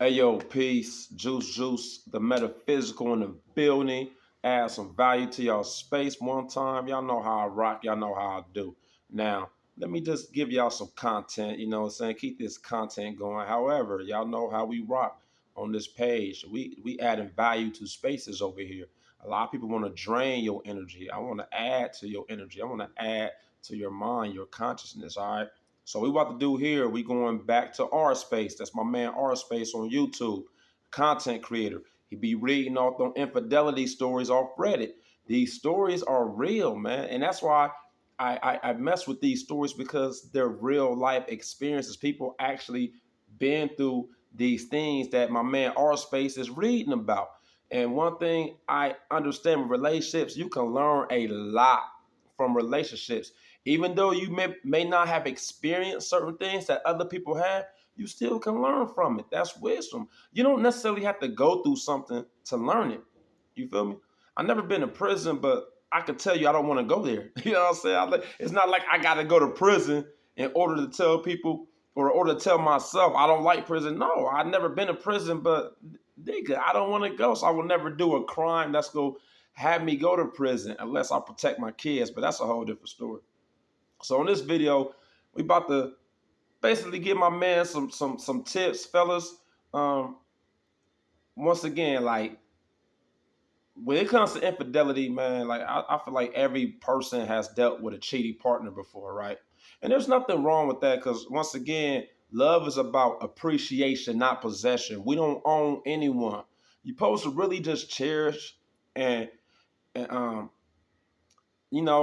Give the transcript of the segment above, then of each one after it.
Hey yo, peace, juice, the metaphysical in the building. Add some value to y'all space one time. Y'all know how I rock, y'all know how I do. Now, let me just give y'all some content, you know what I'm saying? Keep this content going. However, y'all know how we rock on this page. We adding value to spaces over here. A lot of people want to drain your energy. I want to add to your energy. I want to add to your mind, your consciousness, all right? So we about to do here, we going back to R Space. That's my man R Space on YouTube, content creator. He be reading off them infidelity stories off Reddit. These stories are real, man. And that's why I mess with these stories because they're real life experiences. People actually been through these things that my man R Space is reading about. And one thing I understand with relationships, you can learn a lot from relationships. Even though you may not have experienced certain things that other people have, you still can learn from it. That's wisdom. You don't necessarily have to go through something to learn it. You feel me? I've never been to prison, but I can tell you I don't want to go there. You know what I'm saying? It's not like I got to go to prison in order to tell people or in order to tell myself I don't like prison. No, I've never been to prison, but nigga, I don't want to go. So I will never do a crime that's going to have me go to prison unless I protect my kids. But that's a whole different story. So in this video, we about to basically give my man some tips, fellas. Um, Once again, like when it comes to infidelity, man, like I feel like every person has dealt with a cheating partner before, right? And there's nothing wrong with that because once again, love is about appreciation, not possession. We don't own anyone. You're supposed to really just cherish and and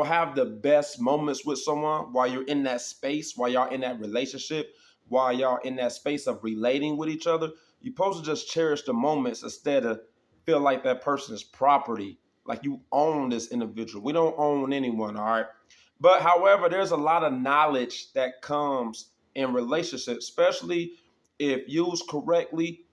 have the best moments with someone while you're in that space, while y'all in that relationship, while y'all in that space of relating with each other. You're supposed to just cherish the moments instead of feel like that person is property, like you own this individual. We don't own anyone, all right? But however, there's a lot of knowledge that comes in relationships, especially if used correctly.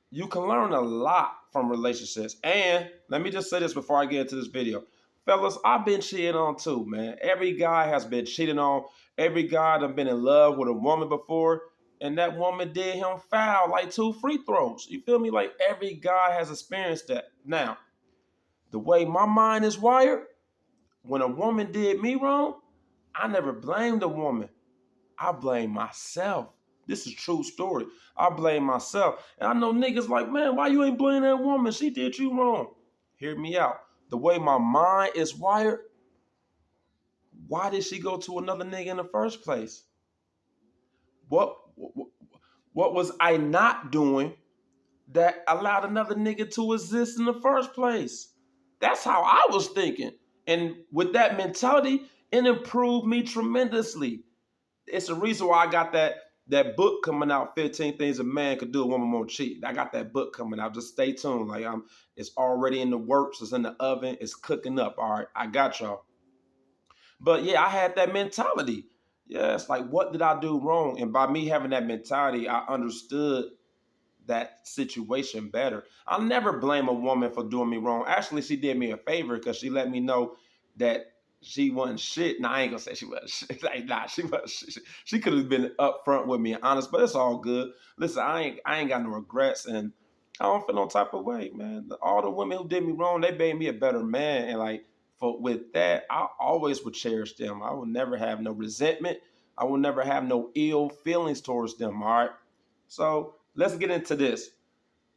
You can learn a lot from relationships. And let me just say this before I get into this video. Fellas, I've been cheated on too, man. Every guy has been cheated on. Every guy that been in love with a woman before, and that woman did him foul, like 2 free throws. You feel me? Like every guy has experienced that. Now, the way my mind is wired, when a woman did me wrong, I never blamed the woman. I blame myself. This is a true story. I blame myself. And I know niggas like, man, why you ain't blame that woman? She did you wrong. Hear me out. The way my mind is wired, why did she go to another nigga in the first place? What what was I not doing that allowed another nigga to exist in the first place? That's how I was thinking. And with that mentality, it improved me tremendously. It's the reason why I got that book coming out, 15 Things a Man Could Do, a Woman Won't Cheat. I got that book coming out. Just stay tuned. It's already in the works. It's in the oven. It's cooking up. All right, I got y'all. But yeah, I had that mentality. Yeah, it's like, what did I do wrong? And by me having that mentality, I understood that situation better. I'll never blame a woman for doing me wrong. Actually, she did me a favor because she let me know that she wasn't shit. Nah, I ain't gonna say she wasn't shit. Like, nah, she wasn't shit. She could have been upfront with me and honest, but it's all good. Listen, I ain't got no regrets, and I don't feel no type of way, man. All the women who did me wrong, they made me a better man, and like with that, I always would cherish them. I will never have no resentment. I will never have no ill feelings towards them. All right. So let's get into this.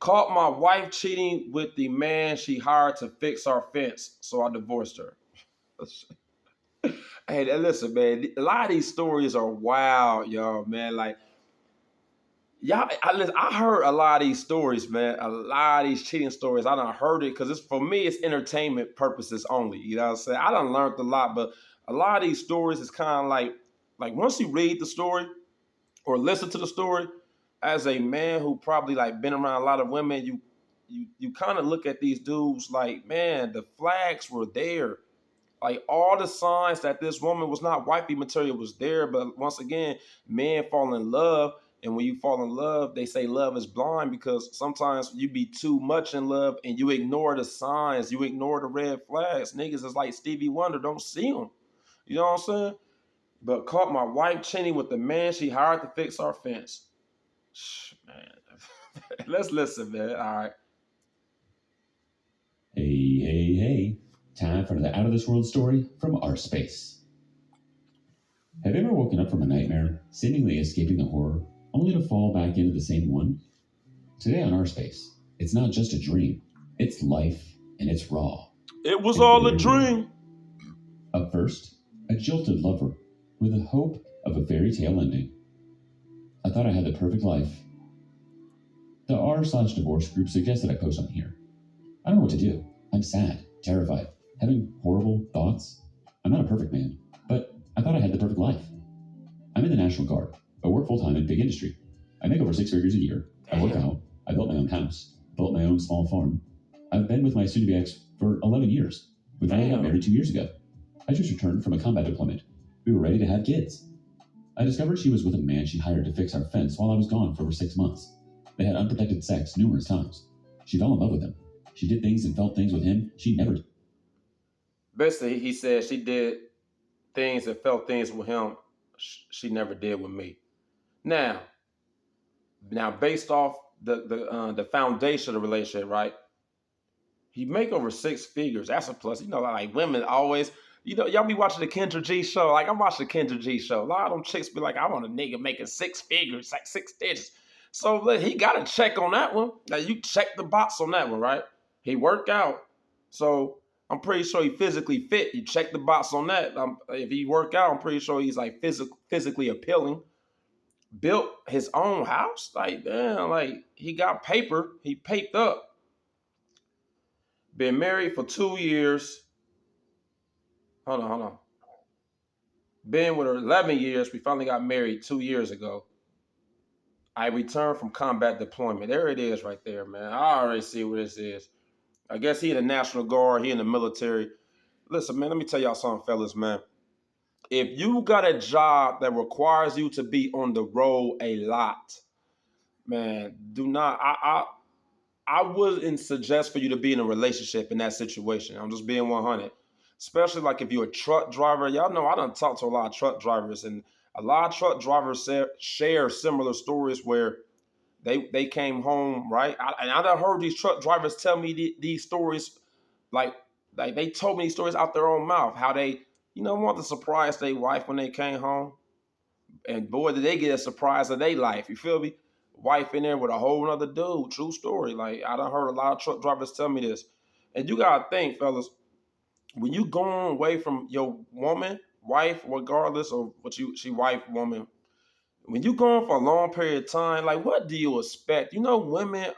Caught my wife cheating with the man she hired to fix our fence, so I divorced her. Hey, listen, man. A lot of these stories are wild, y'all, man. Like, y'all, I heard a lot of these stories, man. A lot of these cheating stories. I done heard it because for me, it's entertainment purposes only. You know what I'm saying? I done learned a lot, but a lot of these stories is kind of like once you read the story or listen to the story, as a man who probably like been around a lot of women, you kind of look at these dudes like, man, the flags were there. Like all the signs that this woman was not wifey material was there. But once again, men fall in love. And when you fall in love, they say love is blind because sometimes you be too much in love and you ignore the signs, you ignore the red flags. Niggas is like Stevie Wonder, don't see them. You know what I'm saying? But caught my wife cheating with the man she hired to fix our fence. Man, Let's listen, man. All right. Hey, hey, hey. Time for the out of this world story from our space. Have you ever woken up from a nightmare, seemingly escaping the horror, only to fall back into the same one? Today on our space, it's not just a dream, it's life and it's raw. It was And all a very real. dream. Up first, a jilted lover with the hope of a fairy tale ending. I thought I had the perfect life. The r/divorce group suggested I post on here. I don't know what to do. I'm sad, terrified, having horrible thoughts. I'm not a perfect man, but I thought I had the perfect life. I'm in the National Guard, but work full time in big industry. I make over 6 figures a year. I work out. I built my own house, built my own small farm. I've been with my soon-to-be ex for 11 years. We finally got married 2 years ago. I just returned from a combat deployment. We were ready to have kids. I discovered she was with a man she hired to fix our fence while I was gone for over 6 months. They had unprotected sex numerous times. She fell in love with him. She did things and felt things with him she never did. Basically, he said she did things and felt things with him she never did with me. Now, based off the foundation of the relationship, right? He make over 6 figures. That's a plus. You know, like women always, y'all be watching the Kendra G show. Like I'm watching the Kendra G show. A lot of them chicks be like, I want a nigga making 6 figures, like 6 digits. So look, he got to check on that one. Now you check the box on that one, right? He worked out. So I'm pretty sure he physically fit. You check the box on that. If he work out, I'm pretty sure he's like physically appealing. Built his own house. Like, damn, like he got paper. He paped up. Been married for 2 years. Hold on. Been with her 11 years. We finally got married 2 years ago. I returned from combat deployment. There it is right there, man. I already see what this is. I guess he in the National Guard. He in the military. Listen, man, let me tell y'all something, fellas, man. If you got a job that requires you to be on the road a lot, man, do not. I wouldn't suggest for you to be in a relationship in that situation. I'm just being 100. Especially like if you're a truck driver. Y'all know I done talked to a lot of truck drivers, and a lot of truck drivers share similar stories where they came home, right? And I done heard these truck drivers tell me these stories, like they told me these stories out their own mouth, how they, want to surprise their wife when they came home. And boy, did they get a surprise of their life. You feel me? Wife in there with a whole other dude. True story. Like I done heard a lot of truck drivers tell me this. And you gotta think, fellas, when you going away from your woman, wife, regardless of what she wife, woman, when you going for a long period of time, like what do you expect? Women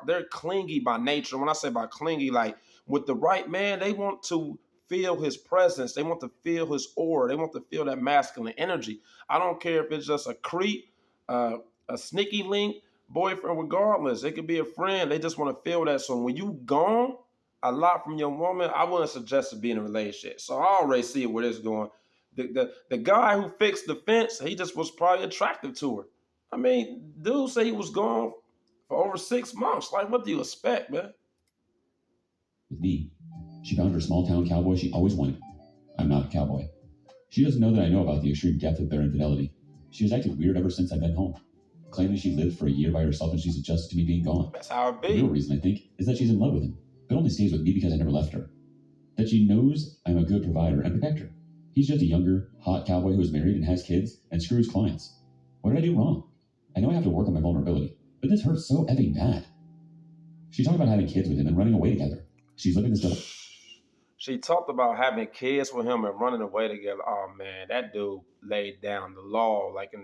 they're clingy by nature. When I say by clingy, like with the right man, they want to feel his presence. They want to feel his aura. They want to feel that masculine energy. I don't care if it's just a creep, a sneaky link, boyfriend, regardless. It could be a friend. They just want to feel that. So when you gone a lot from your woman, I wouldn't suggest to be in a relationship. So I already see where this is going. The guy who fixed the fence, he just was probably attractive to her. I mean, dude said he was gone for over 6 months. Like, what do you expect, man? With me, she found her small town cowboy she always wanted. I'm not a cowboy. She doesn't know that I know about the extreme depth of their infidelity. She has acted weird ever since I've been home, claiming she lived for a year by herself and she's adjusted to me being gone. That's how it be. The real reason, I think, is that she's in love with him, but only stays with me because I never left her. That she knows I'm a good provider and protector. He's just a younger, hot cowboy who is married and has kids and screws clients. What did I do wrong? I know I have to work on my vulnerability, but this hurts so effing bad. She talked about having kids with him and running away together. She's living this double. She talked about having kids with him and running away together. Oh man, that dude laid down the law like in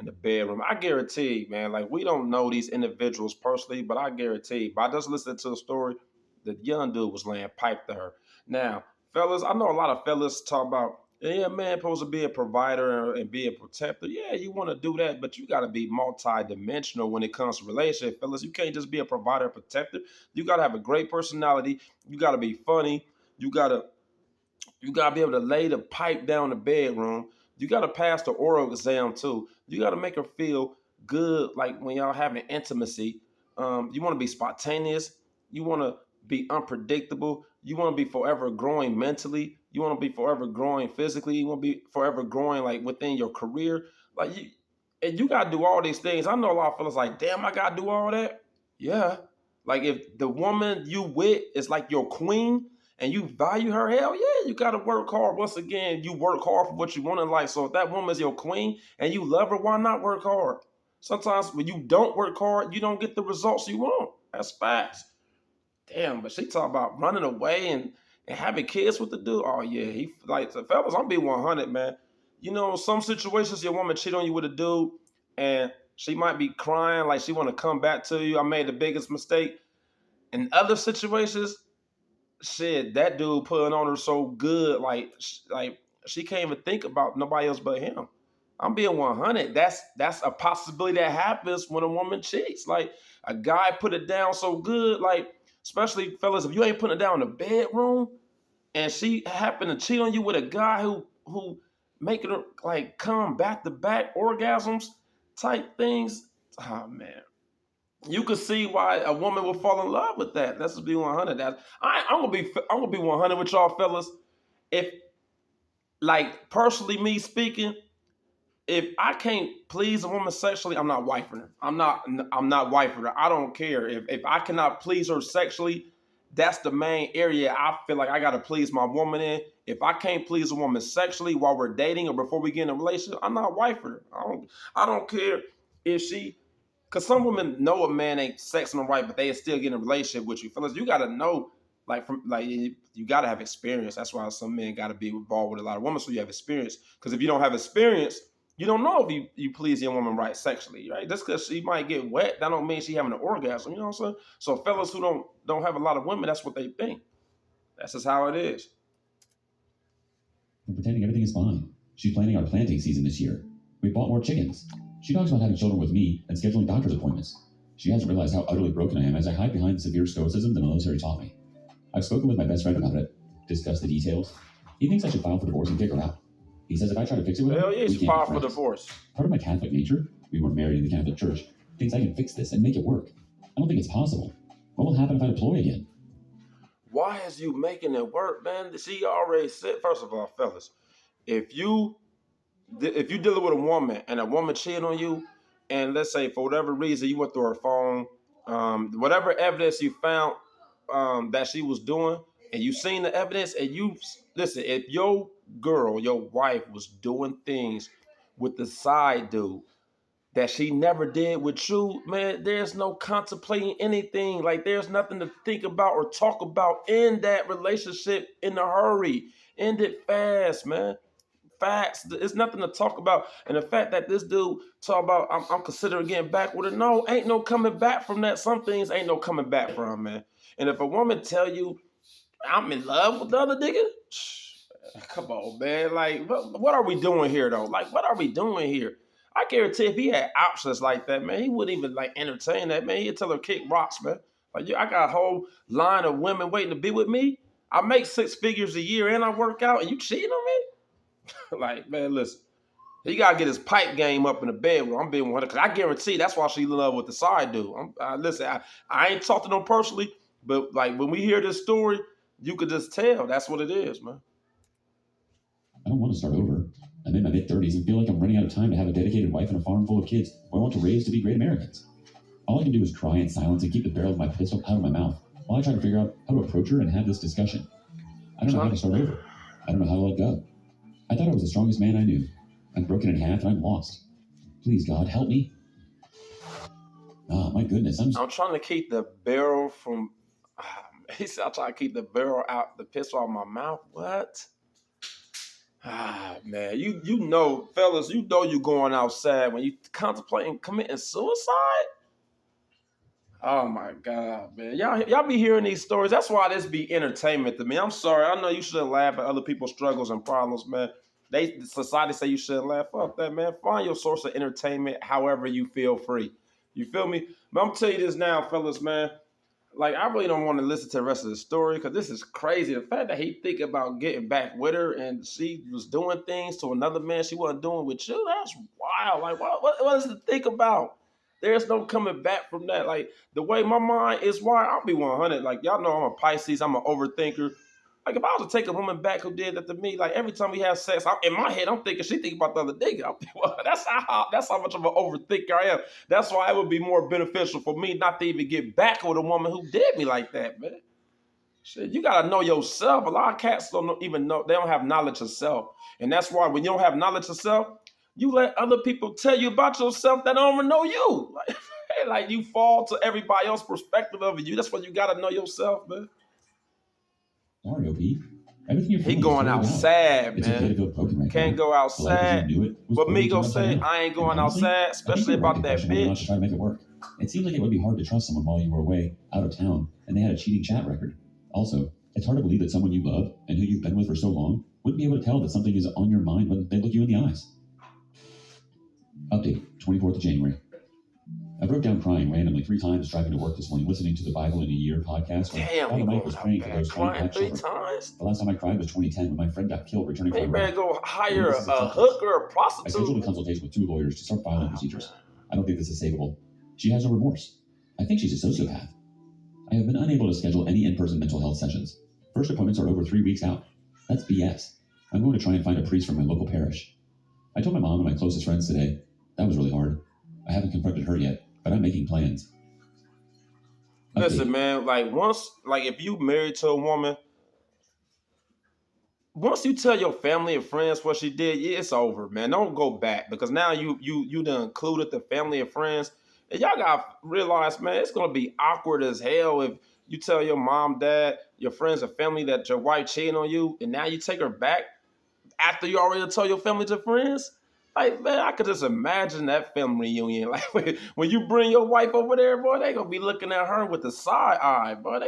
the bedroom. I guarantee, man, like we don't know these individuals personally, but I guarantee by just listening to the story, the young dude was laying pipe to her. Now, fellas, I know a lot of fellas talk about, yeah, man, supposed to be a provider and be a protector. Yeah, you want to do that, but you got to be multi-dimensional when it comes to relationship, fellas. You can't just be a provider and protector. You got to have a great personality. You got to be funny. You gotta be able to lay the pipe down in the bedroom. You gotta pass the oral exam too. You gotta make her feel good, like when y'all having intimacy. You want to be spontaneous. You want to be unpredictable. You want to be forever growing mentally. You want to be forever growing physically. You want to be forever growing like within your career. Like And you gotta do all these things. I know a lot of fellas like, damn, I gotta do all that. Yeah. Like if the woman you with is like your queen and you value her, hell yeah, you gotta work hard. Once again, you work hard for what you want in life. So if that woman's your queen and you love her, why not work hard? Sometimes when you don't work hard, you don't get the results you want. That's facts. Damn, but she talk about running away and having kids with the dude. Oh yeah, he like the fellas. I'm be 100, man. You know, some situations your woman cheat on you with a dude, and she might be crying like she want to come back to you. I made the biggest mistake. In other situations, shit, that dude putting on her so good, like she can't even think about nobody else but him. I'm being 100. That's a possibility that happens when a woman cheats. Like a guy put it down so good, like especially fellas, if you ain't putting it down in the bedroom and she happened to cheat on you with a guy who making her like come back to back orgasms type things. Oh man, you could see why a woman would fall in love with that. Let's just be 100. I'm gonna be 100 with y'all fellas. If like personally me speaking, if I can't please a woman sexually, I'm not wifing her. I'm not wifing her. I don't care. If I cannot please her sexually, that's the main area I feel like I gotta please my woman in. If I can't please a woman sexually while we're dating or before we get in a relationship, I'm not wifing her. I don't care if she because some women know a man ain't sexing them right, but they still get in a relationship with you. Fellas, you gotta know, like from like you gotta have experience. That's why some men gotta be involved with a lot of women, so you have experience. Because if you don't have experience, you don't know if you please your woman right sexually, right? Just because she might get wet, that don't mean she having an orgasm. You know what I'm saying? So fellas who don't have a lot of women, that's what they think. That's just how it is. I'm pretending everything is fine. She's planning our planting season this year. We bought more chickens. She talks about having children with me and scheduling doctor's appointments. She hasn't realized how utterly broken I am as I hide behind the severe stoicism the military taught me. I've spoken with my best friend about it, discussed the details. He thinks I should file for divorce and kick her out. He says if I try to fix it with Hell her, yeah, we you can't file be for friends. divorce. Part of my Catholic nature, we weren't married in the Catholic Church, thinks I can fix this and make it work. I don't think it's possible. What will happen if I deploy again? Why is you making it work, man? She already said, first of all, fellas, if you dealing with a woman and a woman cheating on you, and let's say for whatever reason you went through her phone, whatever evidence you found that she was doing, and you seen the evidence, and you listen, if your girl, your wife was doing things with the side dude that she never did with you, man, there's no contemplating anything. Like there's nothing to think about or talk about in that relationship in a hurry. End it fast, man. Facts. It's nothing to talk about. And the fact that this dude talk about I'm considering getting back with her. No, ain't no coming back from that. Some things ain't no coming back from, man. And if a woman tell you I'm in love with the other nigga, come on, man. Like, what are we doing here though? Like, what are we doing here? I guarantee if he had options like that, man, he wouldn't even like entertain that, man. He'd tell her kick rocks, man. Like, yeah, I got a whole line of women waiting to be with me. I make 6 figures a year and I work out, and you cheating on me? Like, man, listen. He gotta get his pipe game up in the bedroom. I'm being 100 because I guarantee that's why she in love with the side dude. Listen, I ain't talked to them personally, but like when we hear this story, you could just tell that's what it is, man. I don't want to start over. I'm in my mid-30s and feel like I'm running out of time to have a dedicated wife and a farm full of kids who I want to raise to be great Americans. All I can do is cry in silence and keep the barrel of my pistol out of my mouth while I try to figure out how to approach her and have this discussion. I don't know how to start over. I don't know how to let go. I thought I was the strongest man I knew. I'm broken in half and I'm lost. Please, God, help me. Ah, my goodness, I'm trying to keep the barrel from. He said, I'm trying to keep the barrel out, the pistol out of my mouth. What? Man, you know, fellas, you know you going outside when you contemplating committing suicide. Oh my God, man. Y'all be hearing these stories. That's why this be entertainment to me. I'm sorry. I know you shouldn't laugh at other people's struggles and problems, man. Society say you shouldn't laugh. Fuck that, man. Find your source of entertainment however you feel free. You feel me? But I'm gonna tell you this now, fellas, man. Like, I really don't want to listen to the rest of the story because this is crazy. The fact that he think about getting back with her and she was doing things to another man she wasn't doing with you, that's wild. Like, what is to think about? There's no coming back from that. Like, the way my mind is wired, I'll be 100. Like, y'all know I'm a Pisces. I'm an overthinker. Like, if I was to take a woman back who did that to me, like, every time we have sex, in my head, I'm thinking she think about the other nigga. Well, that's how much of an overthinker I am. That's why it would be more beneficial for me not to even get back with a woman who did me like that, man. Shit, you gotta know yourself. A lot of cats don't even know, they don't have knowledge of self. And that's why when you don't have knowledge of self, you let other people tell you about yourself that don't even know you. Like you fall to everybody else's perspective of you. That's why you gotta know yourself, man. Sorry, OP. Everything you're He feeling going is really outside, valid. It's okay to man. feel broken right Can't now. go The life as you outside. knew it was But me totally go turned say upside down. I ain't And going honestly, outside, I think especially you're right about to that question whether or not to bitch. try to make it work. It seems like it would be hard to trust someone while you were away, out of town, and they had a cheating chat record. Also, it's hard to believe that someone you love and who you've been with for so long wouldn't be able to tell that something is on your mind when they look you in the eyes. Update, 24th of January. I broke down crying randomly 3 times driving to work this morning, listening to the Bible in a Year podcast when Damn, Father he Mike going was out praying for bad. those Crying unpacked 3 children. times? The last time I cried was 2010 when my friend got killed returning He from better Iraq. go Maybe hire this is a a test case. hooker or a I scheduled a prostitute. consultation with 2 lawyers to start filing procedures. I don't think this is savable. She has no remorse. I think she's a sociopath. I have been unable to schedule any in-person mental health sessions. First appointments are over 3 weeks out. That's BS. I'm going to try and find a priest from my local parish. I told my mom and my closest friends today. That was really hard. I haven't confronted her yet, but I'm making plans. Listen, man, if you married to a woman, once you tell your family and friends what she did, yeah, it's over, man. Don't go back because now you done included the family and friends. And y'all gotta realize, man, it's gonna be awkward as hell if you tell your mom, dad, your friends and family that your wife cheating on you, and now you take her back after you already told your family to friends. Like, man, I could just imagine that family reunion. Like, when you bring your wife over there, boy, they gonna be looking at her with the side eye, boy.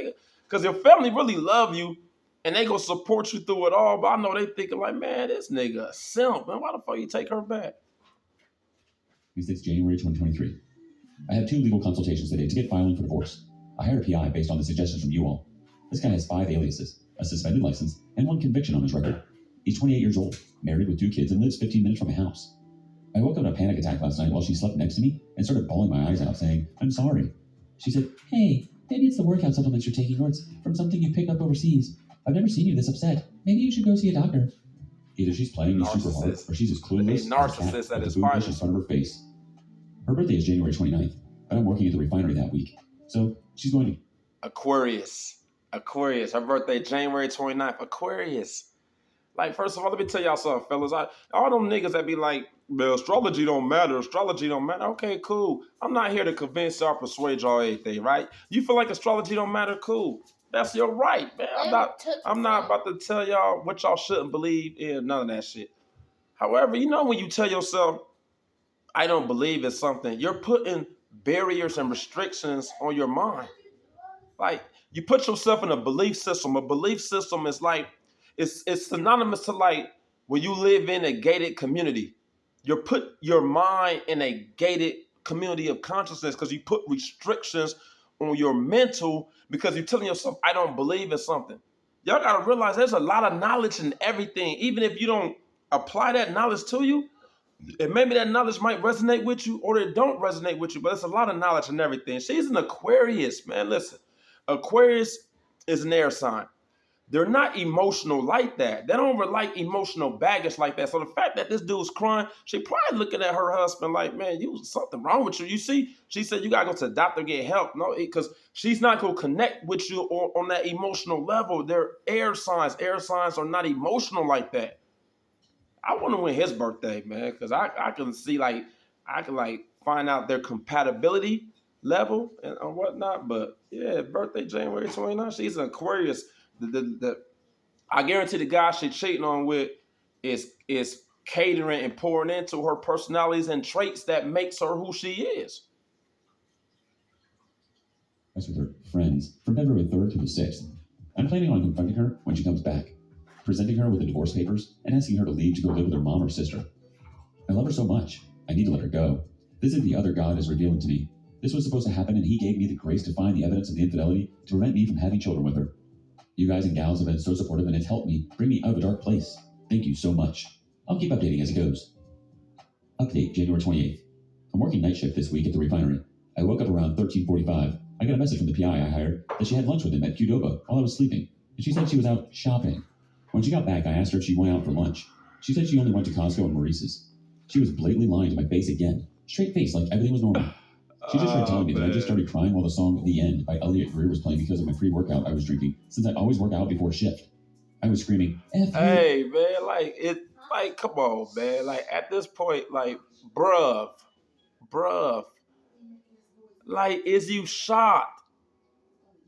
Because your family really love you, and they gonna support you through it all. But I know they thinking like, man, this nigga a simp, man. Why the fuck you take her back? It's January 2023. I had 2 legal consultations today to get filing for divorce. I hired a PI based on the suggestions from you all. This guy has 5 aliases, a suspended license, and 1 conviction on his record. He's 28 years old, married with 2 kids, and lives 15 minutes from my house. I woke up in a panic attack last night while she slept next to me and started bawling my eyes out, saying, "I'm sorry." She said, "Hey, maybe it's the workout supplements you're taking, or it's from something you picked up overseas. I've never seen you this upset. Maybe you should go see a doctor." Either she's playing me super hard, or she's as clueless as a Narcissist cat at with his a boob brush in finest. front of her face. Her birthday is January 29th, but I'm working at the refinery that week, so she's going to... Aquarius. Her birthday, January 29th. Aquarius. Like, first of all, let me tell y'all something, fellas. All them niggas that be like, well, astrology don't matter. Okay, cool. I'm not here to convince y'all, persuade y'all anything, right? You feel like astrology don't matter? Cool. That's your right, man. I'm not about to tell y'all what y'all shouldn't believe in, none of that shit. However, you know when you tell yourself, I don't believe in something, you're putting barriers and restrictions on your mind. Like, you put yourself in a belief system. A belief system is like, it's synonymous to like when you live in a gated community. You put your mind in a gated community of consciousness because you put restrictions on your mental because you're telling yourself, I don't believe in something. Y'all gotta realize there's a lot of knowledge in everything. Even if you don't apply that knowledge to you, and maybe that knowledge might resonate with you or it don't resonate with you, but there's a lot of knowledge in everything. She's an Aquarius, man. Listen, Aquarius is an air sign. They're not emotional like that. They don't like emotional baggage like that. So the fact that this dude's crying, she probably looking at her husband like, man, something wrong with you. You see, she said you gotta go to the doctor, get help. No, because she's not gonna connect with you on that emotional level. They're air signs. Air signs are not emotional like that. I wonder when his birthday, man, because I can see like I can like find out their compatibility level and whatnot. But yeah, birthday January 29th. She's an Aquarius. I guarantee the guy she's cheating on with is catering and pouring into her personalities and traits that makes her who she is. That's with her friends from February 3rd through the 6th. I'm planning on confronting her when she comes back, presenting her with the divorce papers, and asking her to leave to go live with her mom or sister. I love her so much. I need to let her go. This is the other God is revealing to me. This was supposed to happen, and he gave me the grace to find the evidence of the infidelity to prevent me from having children with her. You guys and gals have been so supportive, and it's helped me bring me out of a dark place. Thank you so much. I'll keep updating as it goes. Update, January 28th. I'm working night shift this week at the refinery. I woke up around 13:45. I got a message from the PI I hired that she had lunch with him at Qdoba while I was sleeping. She said she was out shopping. When she got back, I asked her if she went out for lunch. She said she only went to Costco and Maurice's. She was blatantly lying to my face again. Straight face, like everything was normal. She just tried telling me that I just started crying while the song The End by Elliot Greer was playing because of my pre-workout I was drinking, since I always work out before shift. I was screaming, F you. Hey, man, like, come on, man. Like, at this point, like, bruh, like, is you shocked?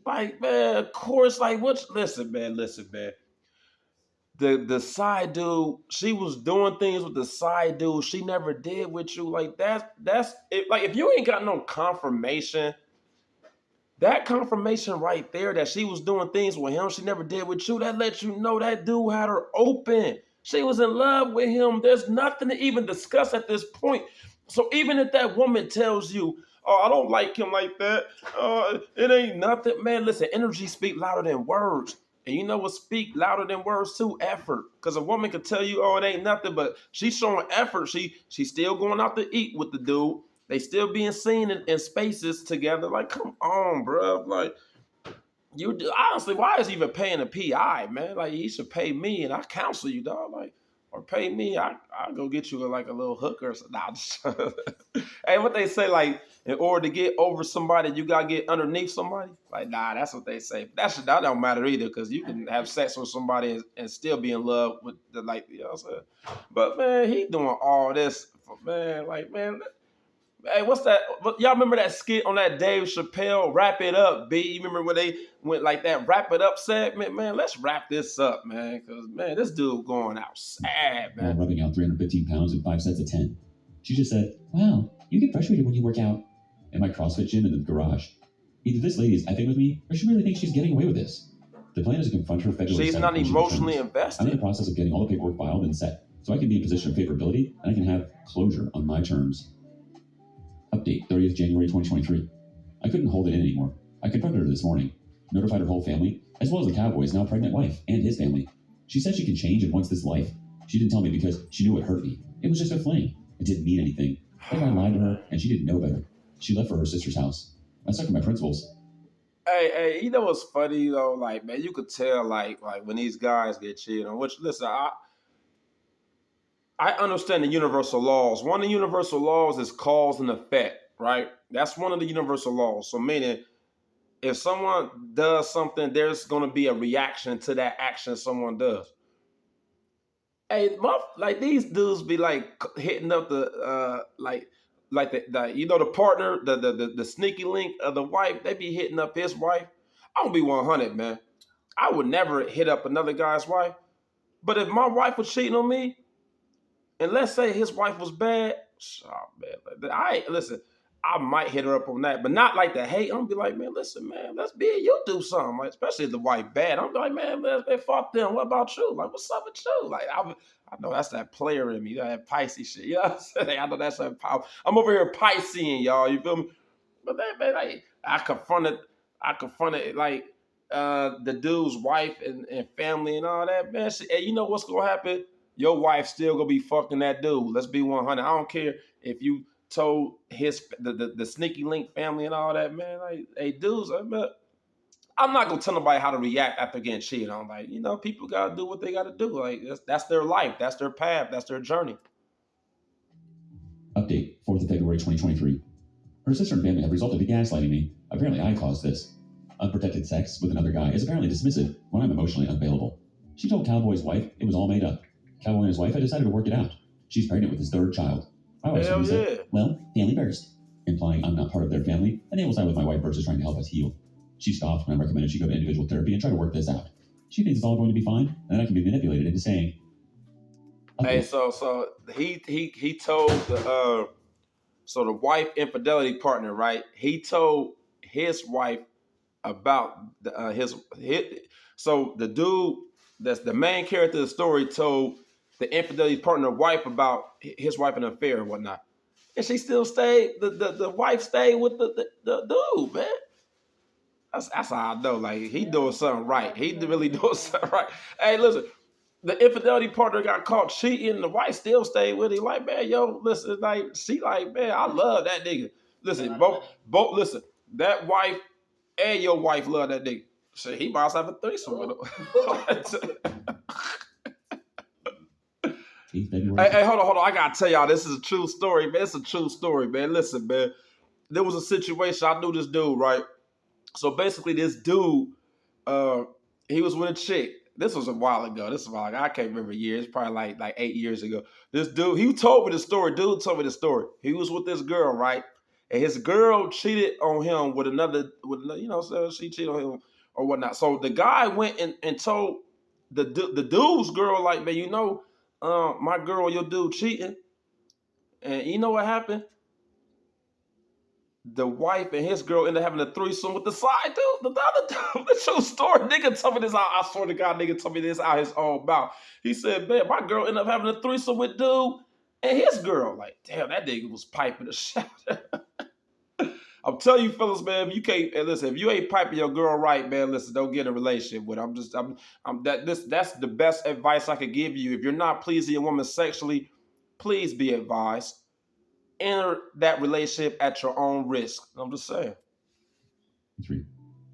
Like, man, of course, like, listen, man. The side dude, she was doing things with the side dude she never did with you. Like, that's it. Like, if you ain't got no confirmation, that confirmation right there that she was doing things with him she never did with you, that lets you know that dude had her open. She was in love with him. There's nothing to even discuss at this point. So even if that woman tells you, oh, I don't like him like that, it ain't nothing, man, listen, energy speak louder than words. And you know what speak louder than words too? Effort. Because a woman could tell you, oh, it ain't nothing, but she's showing effort. She's still going out to eat with the dude. They still being seen in spaces together. Like, come on, bro. Like, you honestly, why is he even paying a PI, man? Like, he should pay me and I counsel you, dog. Like, or pay me, I'll go get you like a little hooker or something. Nah, hey, what they say, like, in order to get over somebody, you gotta get underneath somebody. Like, nah, that's what they say. That don't matter either, because you can have sex with somebody and still be in love with the, like, you know what I'm saying? But man, he doing all this, man. Like, man. Hey, what's that? Y'all remember that skit on that Dave Chappelle, Wrap It Up, B? You remember when they went like that Wrap It Up segment? Man, let's wrap this up, man. Because, man, this dude going out sad, man. While rubbing out 315 pounds in 5 sets of 10. She just said, wow, you get frustrated when you work out. In my CrossFit gym in the garage. Either this lady is effing with me, or she really thinks she's getting away with this. The plan is to confront her federally. She's not emotionally invested. I'm in the process of getting all the paperwork filed and set, so I can be in a position of favorability, and I can have closure on my terms. Update, 30th January 2023. I couldn't hold it in anymore. I confronted her this morning, notified her whole family, as well as the cowboy's now pregnant wife and his family. She said she can change and wants this life. She didn't tell me because she knew it hurt me. It was just a fling. It didn't mean anything. Like I lied to her, and she didn't know better. She left for her sister's house. I stuck to my principles. Hey, you know what's funny though? Like, man, you could tell like when these guys get cheated on. Which, listen, I understand the universal laws. One of the universal laws is cause and effect, right? That's one of the universal laws. So meaning, if someone does something, there's going to be a reaction to that action someone does. Hey, like these dudes be like hitting up the the you know the partner, the sneaky link of the wife. They be hitting up his wife. I'm gonna be 100, man. I would never hit up another guy's wife. But if my wife was cheating on me, and let's say his wife was bad, oh man, listen. I might hit her up on that, but not like the hate. I'm gonna be like, man, listen, man, let's be you do something. Like, especially if the wife bad. I'm like, man, they fuck them. What about you? Like, what's up with you? Like, I know that's that player in me, that Pisces shit. You know what I'm saying? I know that's that power. I'm over here Piscean, y'all. You feel me? But man, like, I confronted like the dude's wife and family and all that. Man, hey, you know what's gonna happen? Your wife still gonna be fucking that dude. Let's be 100. I don't care if you told the sneaky link family and all that, man. Like, hey, dudes, I'm not gonna tell nobody how to react after getting cheated on. Like, you know, people gotta do what they gotta do. Like, that's their life, that's their path, that's their journey. Update, 4th of February 2023. Her sister and family have resorted to gaslighting me. Apparently I caused this. Unprotected sex with another guy is apparently dismissive when I'm emotionally unavailable. She told Cowboy's wife it was all made up. Cowboy and his wife had decided to work it out. She's pregnant with his third child. I always said, well, family first, implying I'm not part of their family, and they will side with my wife versus trying to help us heal. She scoffed when I recommended she go to individual therapy and try to work this out. She thinks it's all going to be fine, and then I can be manipulated into saying, okay. Hey, so he told the wife infidelity partner, right? He told his wife about his. So the dude that's the main character of the story told the infidelity partner wife about his wife and affair and whatnot. And she still stayed, the wife stayed with the dude, man. That's how I know, like, he doing something right. He really doing something right. Hey, listen, the infidelity partner got caught cheating, the wife still stayed with him. Like, man, yo, listen, like, she like, man, I love that nigga. Listen, both listen, that wife and your wife love that nigga. Shit, he must have a threesome with him. Hey, hold on. I gotta tell y'all, this is a true story, man. It's a true story, man. Listen, man. There was a situation. I knew this dude, right? So basically, this dude, he was with a chick. This was a while ago. I can't remember years. Probably like 8 years ago. This dude, he told me the story. Dude told me the story. He was with this girl, right? And his girl cheated on him with another, so she cheated on him or whatnot. So the guy went and told the dude's girl, like, man, my girl, your dude cheating. And you know what happened? The wife and his girl ended up having a threesome with the side dude. The other dude, the true story. Nigga told me this out. I swear to God, nigga told me this out his own mouth. He said, man, my girl ended up having a threesome with dude and his girl. Like, damn, that nigga was piping the shit. I'm telling you, fellas, man, if you can't, listen, if you ain't piping your girl right, man, listen, don't get in a relationship with her. That's the best advice I could give you. If you're not pleasing a woman sexually, please be advised. Enter that relationship at your own risk. I'm just saying. 3.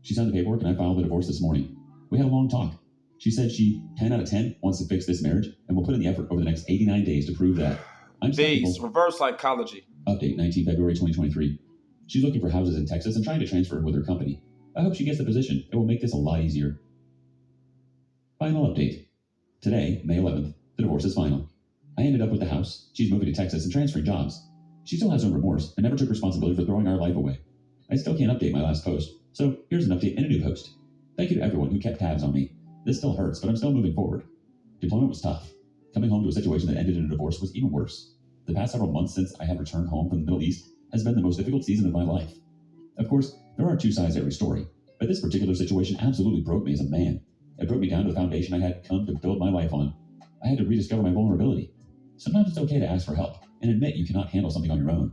She signed the paperwork and I filed the divorce this morning. We had a long talk. She said she, 10 out of 10, wants to fix this marriage and will put in the effort over the next 89 days to prove that. I'm Beast, reverse psychology. Update, 19 February 2023. She's looking for houses in Texas and trying to transfer with her company. I hope she gets the position. It will make this a lot easier. Final update. Today, May 11th, the divorce is final. I ended up with the house. She's moving to Texas and transferring jobs. She still has no remorse and never took responsibility for throwing our life away. I still can't update my last post, so here's an update and a new post. Thank you to everyone who kept tabs on me. This still hurts, but I'm still moving forward. Deployment was tough. Coming home to a situation that ended in a divorce was even worse. The past several months since I have returned home from the Middle East has been the most difficult season of my life. Of course, there are two sides to every story, but this particular situation absolutely broke me as a man. It broke me down to the foundation I had come to build my life on. I had to rediscover my vulnerability. Sometimes it's okay to ask for help and admit you cannot handle something on your own.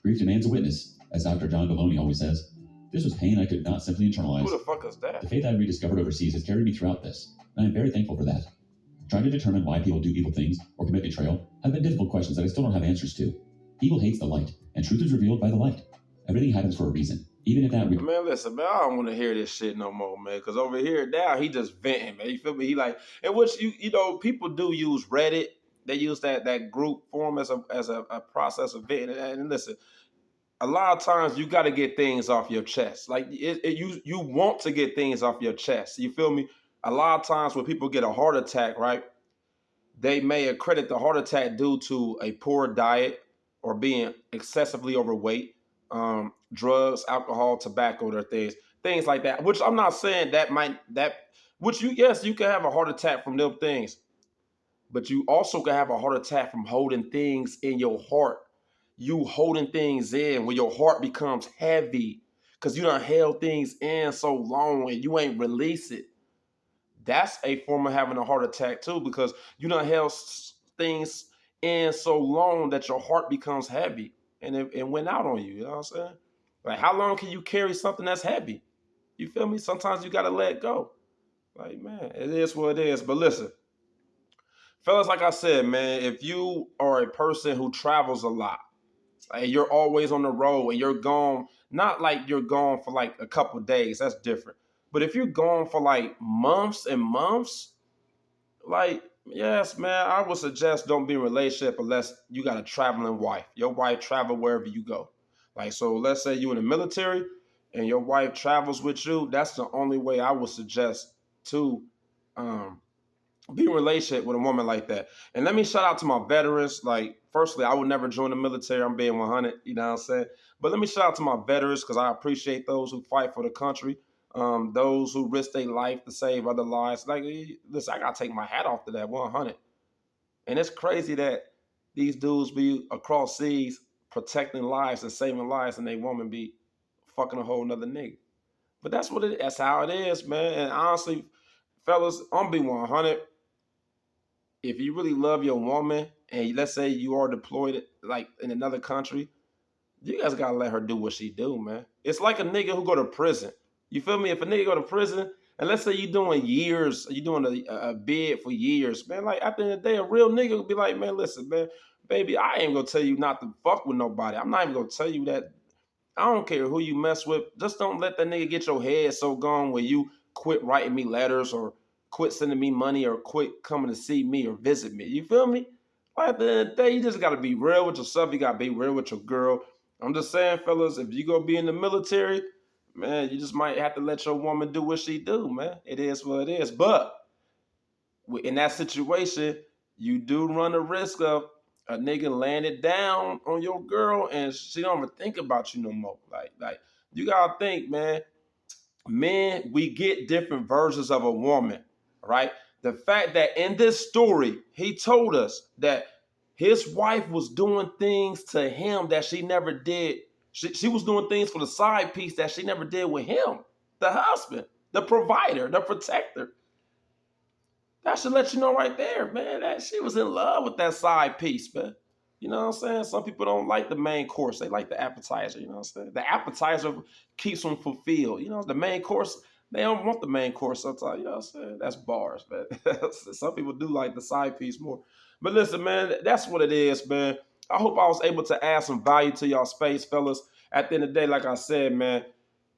Grief demands a witness, as Dr. John Deloney always says. This was pain I could not simply internalize. Who the fuck is that? The faith I rediscovered overseas has carried me throughout this, and I am very thankful for that. Trying to determine why people do evil things or commit betrayal have been difficult questions that I still don't have answers to. Evil hates the light, and truth is revealed by the light. Everything happens for a reason, even if that... Man, listen, man, I don't want to hear this shit no more, man, because over here now, he just venting, man. You feel me? He like, and which, people do use Reddit. They use that group form as a process of venting. And listen, a lot of times you got to get things off your chest. Like, you want to get things off your chest. You feel me? A lot of times when people get a heart attack, right, they may accredit the heart attack due to a poor diet or being excessively overweight, drugs, alcohol, tobacco, or things like that. Which I'm not saying you can have a heart attack from them things, but you also can have a heart attack from holding things in your heart. You holding things in when your heart becomes heavy because you done held things in so long and you ain't release it. That's a form of having a heart attack too, because you done held things in so long that your heart becomes heavy and it went out on you. You know what I'm saying? Like, how long can you carry something that's heavy? You feel me? Sometimes you got to let go. Like, man, it is what it is. But listen, fellas, like I said, man, if you are a person who travels a lot and you're always on the road and you're gone, not like you're gone for like a couple days, that's different. But if you're gone for like months and months, like, yes, man, I would suggest don't be in a relationship unless you got a traveling wife. Your wife travel wherever you go. Like, so let's say you're in the military and your wife travels with you. That's the only way I would suggest to be in a relationship with a woman like that. And let me shout out to my veterans. Like, firstly, I would never join the military. I'm being 100, you know what I'm saying? But let me shout out to my veterans because I appreciate those who fight for the country. Those who risk their life to save other lives. Like, listen, I gotta take my hat off to that 100. And it's crazy that these dudes be across seas protecting lives and saving lives, and they woman be fucking a whole nother nigga. But that's how it is, man. And honestly, fellas, I'm be 100. If you really love your woman, and let's say you are deployed like in another country, you guys gotta let her do what she do, man. It's like a nigga who go to prison. You feel me? If a nigga go to prison, and let's say you doing years, you doing a bid for years, man, like at the end of the day, a real nigga would be like, man, listen, man, baby, I ain't gonna tell you not to fuck with nobody. I'm not even gonna tell you that. I don't care who you mess with. Just don't let that nigga get your head so gone where you quit writing me letters or quit sending me money or quit coming to see me or visit me. You feel me? Like at the end of the day, you just gotta be real with yourself. You gotta be real with your girl. I'm just saying, fellas, if you gonna be in the military, man, you just might have to let your woman do what she do, man. It is what it is. But in that situation, you do run the risk of a nigga laying it down on your girl and she don't even think about you no more. Like you gotta think, man. Men, we get different versions of a woman, right? The fact that in this story, he told us that his wife was doing things to him that she never did. She was doing things for the side piece that she never did with him, the husband, the provider, the protector. That should let you know right there, man, that she was in love with that side piece, man. You know what I'm saying? Some people don't like the main course. They like the appetizer, you know what I'm saying? The appetizer keeps them fulfilled. You know, the main course, they don't want the main course sometimes, you know what I'm saying? That's bars, man. Some people do like the side piece more. But listen, man, that's what it is, man. I hope I was able to add some value to y'all space, fellas. At the end of the day, like I said, man,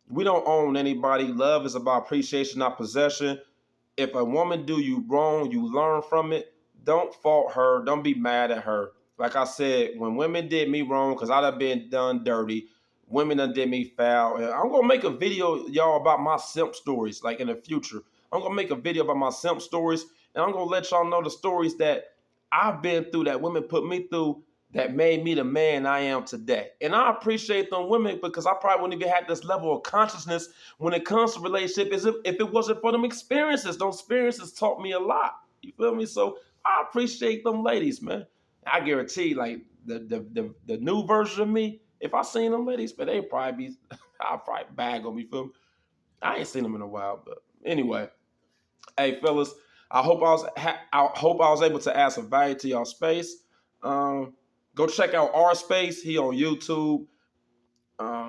we don't own anybody. Love is about appreciation, not possession. If a woman do you wrong, you learn from it. Don't fault her. Don't be mad at her. Like I said, when women did me wrong, because I done been done dirty, women done did me foul. And I'm gonna make a video, y'all, about my simp stories, like in the future. I'm gonna make a video about my simp stories, and I'm gonna let y'all know the stories that I've been through, that women put me through, that made me the man I am today. And I appreciate them women because I probably wouldn't even have this level of consciousness when it comes to relationship as if it wasn't for them experiences. Those experiences taught me a lot. You feel me? So I appreciate them ladies, man. I guarantee, like the new version of me, if I seen them ladies, but they probably be, I'll probably bag on me. Feel me? I ain't seen them in a while, but anyway. Hey, fellas, I hope I was able to add some value to y'all space. Um, Go check out R Space. He on YouTube.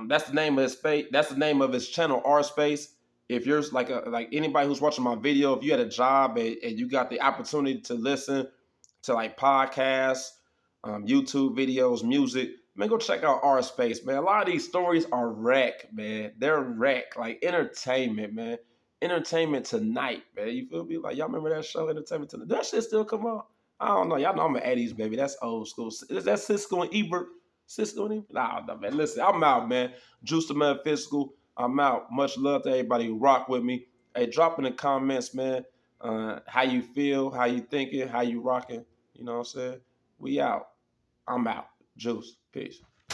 That's the name of his space. That's the name of his channel, R Space. If you're like anybody who's watching my video, if you had a job and you got the opportunity to listen to like podcasts, YouTube videos, music, man, go check out R Space, man. A lot of these stories are wreck, man. They're wreck, like entertainment, man. Entertainment Tonight, man. You feel me? Like y'all remember that show, Entertainment Tonight? That shit still come on? I don't know. Y'all know I'm an 80s baby. That's old school. Is that Cisco and Ebert? Cisco and Ebert? Nah, no, man. Listen, I'm out, man. Juice the Metaphysical. I'm out. Much love to everybody who rock with me. Hey, drop in the comments, man. How you feel, how you thinking, how you rocking. You know what I'm saying? We out. I'm out. Juice. Peace.